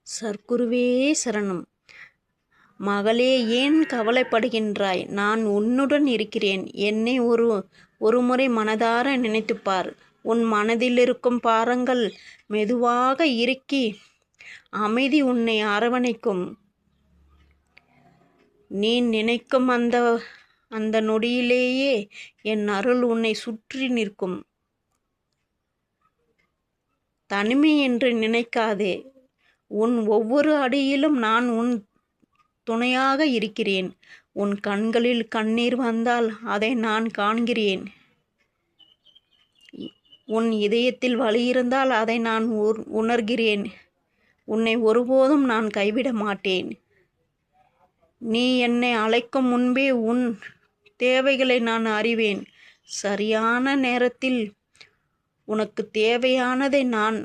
சர்க்குருவே சரணம். மகளே, ஏன் கவலைப்படுகின்றாய்? நான் உன்னுடன் இருக்கிறேன். என்னை ஒருமுறை மனதார நினைத்துப்பார். உன் மனதிலிருக்கும் பாரங்கள் மெதுவாக இறுக்கி அமைதி உன்னை அரவணைக்கும். நீ நினைக்கும் அந்த நொடியிலேயே என் அருள் உன்னை சுற்றி நிற்கும். தனிமை என்று நினைக்காதே. உன் ஒவ்வொரு அடியிலும் நான் உன் துணையாக இருக்கிறேன். உன் கண்களில் கண்ணீர் வந்தால் அதை நான் காண்கிறேன். உன் இதயத்தில் வலி இருந்தால் அதை நான் உணர்கிறேன். உன்னை ஒருபோதும் நான் கைவிட மாட்டேன். நீ என்னை அழைக்கும் முன்பே உன் தேவைகளை நான் அறிவேன். சரியான நேரத்தில் உனக்கு தேவையானதை நான்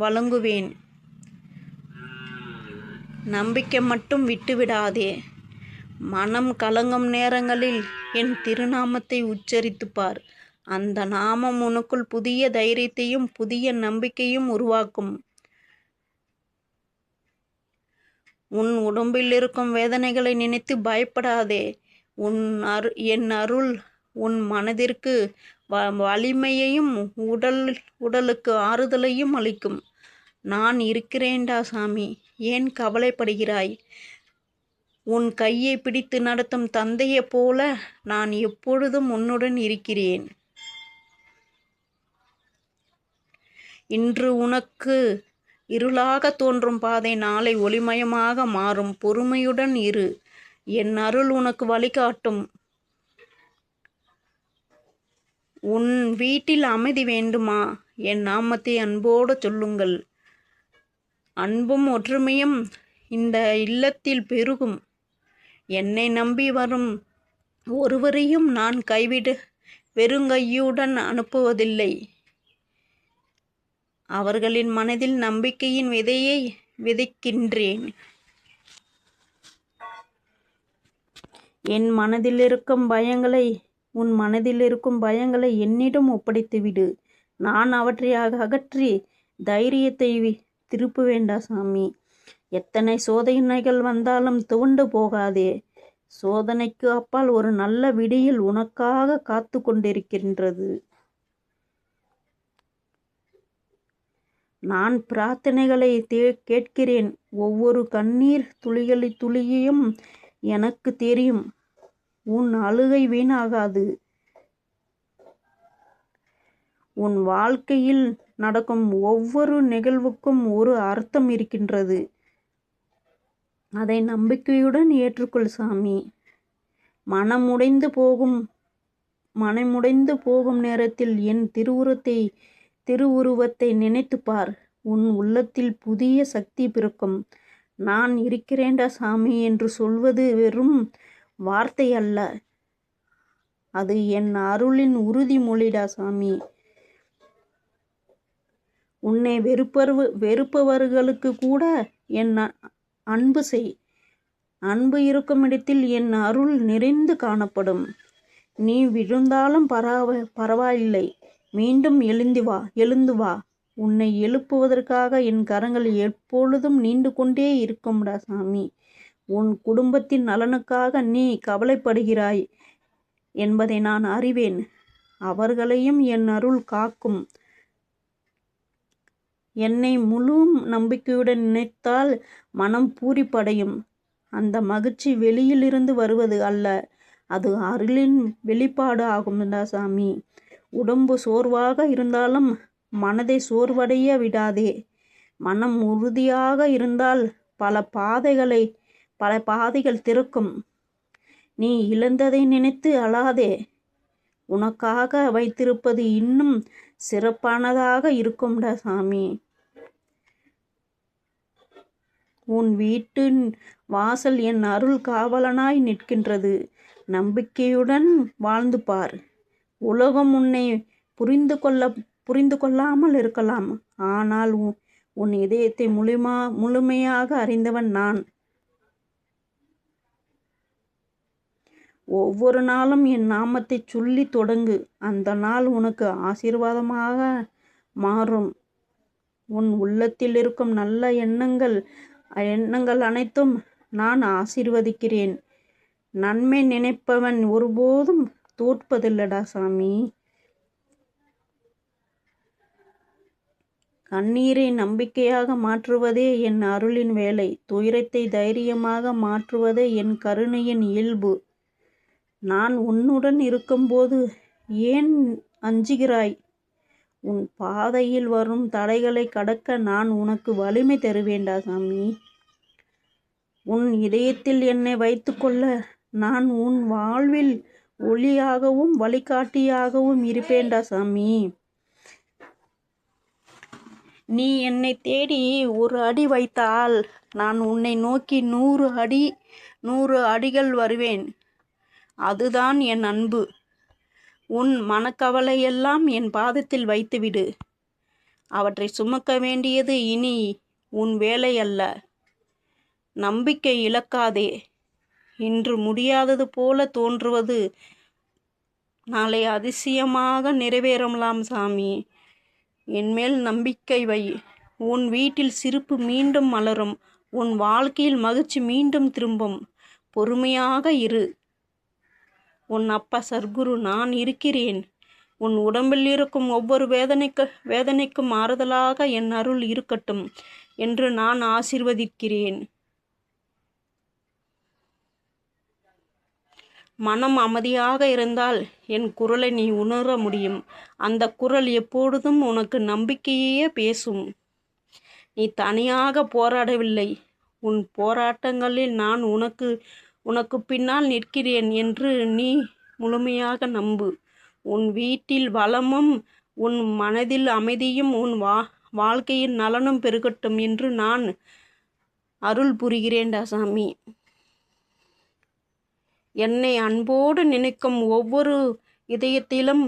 வழங்குவேன். நம்பிக்கை மட்டும் விட்டுவிடாதே. மனம் கலங்கும் நேரங்களில் என் திருநாமத்தை உச்சரித்து பார். அந்த நாமம் உனக்குள் புதிய தைரியத்தையும் புதிய நம்பிக்கையும் உருவாக்கும். உன் உடம்பில் இருக்கும் வேதனைகளை நினைத்து பயப்படாதே. என் அருள் உன் மனதிற்கு வலிமையையும் உடலுக்கு ஆறுதலையும் அளிக்கும். நான் இருக்கிறேன்டா சாமி, ஏன் கவலைப்படுகிறாய்? உன் கையை பிடித்து நடத்தும் தந்தையைப் போல நான் எப்பொழுதும் உன்னுடன் இருக்கிறேன். இன்று உனக்கு இருளாக தோன்றும் பாதை நாளை ஒளிமயமாக மாறும். பொறுமையுடன் இரு. என் அருள் உனக்கு வழிகாட்டும். உன் வீட்டில் அமைதி வேண்டுமா? என் நாமத்தை அன்போடு சொல்லுங்கள். அன்பும் ஒற்றுமையும் இந்த இல்லத்தில் பெருகும். என்னை நம்பி வரும் ஒருவரையும் நான் வெறுங்கையுடன் அனுப்புவதில்லை. அவர்களின் மனதில் நம்பிக்கையின் விதையை விதைக்கின்றேன். உன் மனதில் இருக்கும் பயங்களை என்னிடம் ஒப்படைத்துவிடு. நான் அவற்றை அகற்றி தைரியத்தை திருப்ப வேண்டா சாமி. எத்தனை சோதனைகள் வந்தாலும் துவண்டு போகாதே. சோதனைக்கு அப்பால் ஒரு நல்ல விடியல் உனக்காக காத்து கொண்டிருக்கின்றது. நான் பிரார்த்தனைகளை கேட்கிறேன். ஒவ்வொரு கண்ணீர் துளியையும் எனக்கு தெரியும். உன் அழுகை வீணாகாது. உன் வாழ்க்கையில் நடக்கும் ஒவ்வொரு நிகழ்வுக்கும் ஒரு அர்த்தம் இருக்கின்றது. அதை நம்பிக்கையுடன் ஏற்றுக்கொள் சாமி. மனமுடைந்து போகும் நேரத்தில் என் திருவுருவத்தை நினைத்து பார். உன் உள்ளத்தில் புதிய சக்தி பிறக்கும். நான் இருக்கிறேன்டா சாமி என்று சொல்வது வெறும் வார்த்தை அல்ல, அது என் அருளின் உறுதிமொழிடா சாமி. உன்னை வெறுப்பவர்களுக்கு கூட என் அன்பு செய். அன்பு இருக்கும் இடத்தில் என் அருள் நிறைந்து காணப்படும். நீ விழுந்தாலும் பரவாயில்லை, மீண்டும் எழுந்து வா. உன்னை எழுப்புவதற்காக என் கரங்கள் எப்பொழுதும் நீண்டு கொண்டே இருக்கும்டா சாமி. உன் குடும்பத்தின் நலனுக்காக நீ கவலைப்படுகிறாய் என்பதை நான் அறிவேன். அவர்களையும் என் அருள் காக்கும். என்னை முழு நம்பிக்கையுடன் நினைத்தால் மனம் பூரிப்படையும். அந்த மகிழ்ச்சி வெளியிலிருந்து வருவது அல்ல, அது அருளின் வெளிப்பாடு ஆகும்டா சாமி. உடம்பு சோர்வாக இருந்தாலும் மனதை சோர்வடைய விடாதே. மனம் உறுதியாக இருந்தால் பல பாதைகள் திறக்கும். நீ இழந்ததை நினைத்து அழாதே. உனக்காக வைத்திருப்பது இன்னும் சிறப்பானதாக இருக்கும்டா சாமி. உன் வீட்டின் வாசல் என் அருள் காவலனாய் நிற்கின்றது. நம்பிக்கையுடன் வாழ்ந்து பார். உலகம் உன்னை புரிந்து கொள்ளாமல் இருக்கலாம், ஆனால் உன் இதயத்தை முழுமையாக அறிந்தவன் நான். ஒவ்வொரு நாளும் என் நாமத்தை சொல்லி தொடங்கு. அந்த நாள் உனக்கு ஆசீர்வாதமாக மாறும். உன் உள்ளத்தில் இருக்கும் நல்ல எண்ணங்கள் அனைத்தும் நான் ஆசீர்வதிக்கிறேன். நன்மை நினைப்பவன் ஒருபோதும் தோற்பதில்லடா சாமி. கண்ணீரை நம்பிக்கையாக மாற்றுவதே என் அருளின் வேலை. துயரத்தை தைரியமாக மாற்றுவதே என் கருணையின் இயல்பு. நான் உன்னுடன் இருக்கும்போது ஏன் அஞ்சுகிறாய்? உன் பாதையில் வரும் தடைகளை கடக்க நான் உனக்கு வலிமை தருவேண்டா சாமி. உன் இதயத்தில் என்னை வைத்துக்கொள்ள நான் உன் வாழ்வில் ஒளியாகவும் வழிகாட்டியாகவும் இருப்பேண்டா சாமி. நீ என்னை தேடி ஒரு அடி வைத்தால் நான் உன்னை நோக்கி 100 அடிகள் வருவேன். அதுதான் என் அன்பு. உன் மனக்கவலையெல்லாம் என் பாதத்தில் வைத்துவிடு. அவற்றை சுமக்க வேண்டியது இனி உன் வேலை அல்ல. நம்பிக்கை இழக்காதே. இன்று முடியாதது போல தோன்றுவது நாளை அதிசயமாக நிறைவேறலாம் சாமி. என்மேல் நம்பிக்கை வை. உன் வீட்டில் சிரிப்பு மீண்டும் மலரும். உன் வாழ்க்கையில் மகிழ்ச்சி மீண்டும் திரும்பும். பொறுமையாக இரு. உன் அப்பா சர்க்குரு நான் இருக்கிறேன். உன் உடம்பில் இருக்கும் ஒவ்வொரு வேதனைக்கும் ஆறுதலாக என் அருள் இருக்கட்டும் என்று நான் ஆசீர்வதிக்கிறேன். மனம் அமைதியாக இருந்தால் என் குரலை நீ உணர முடியும். அந்த குரல் எப்பொழுதும் உனக்கு நம்பிக்கையே பேசும். நீ தனியாக போராடவில்லை. உன் போராட்டங்களில் நான் உனக்கு பின்னால் நிற்கிறேன் என்று நீ முழுமையாக நம்பு. உன் வீட்டில் வளமும் உன் மனதில் அமைதியும் உன் வாழ்க்கையின் நலனும் பெருகட்டும் என்று நான் அருள் புரிகிறேன்டா சாமி. என்னை அன்போடு நினைக்கும் ஒவ்வொரு இதயத்திலும்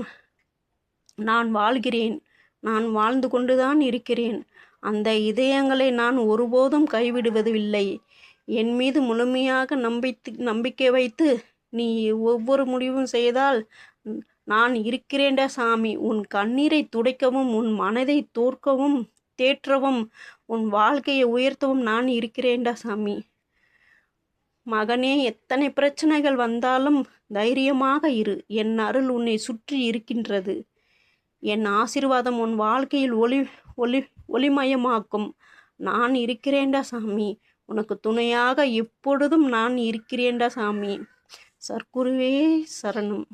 நான் வாழ்கிறேன். நான் வாழ்ந்து கொண்டுதான் இருக்கிறேன். அந்த இதயங்களை நான் ஒருபோதும் கைவிடுவதில்லை. என் மீது முழுமையாக நம்பிக்கை வைத்து நீ ஒவ்வொரு முடிவும் செய்தால் நான் இருக்கிறேன்டா சாமி. உன் கண்ணீரை துடைக்கவும், உன் மனதை தேற்றவும், உன் வாழ்க்கையை உயர்த்தவும் நான் இருக்கிறேன்டா சாமி. மகனே, எத்தனை பிரச்சனைகள் வந்தாலும் தைரியமாக இரு. என் அருள் உன்னை சுற்றி இருக்கின்றது. என் ஆசீர்வாதம் உன் வாழ்க்கையில் ஒளிமயமாக்கும். நான் இருக்கிறேன்டா சாமி. உனக்கு துணையாக எப்பொழுதும் நான் இருக்கிறேன்டா சாமி. சர்க்குருவே சரணம்.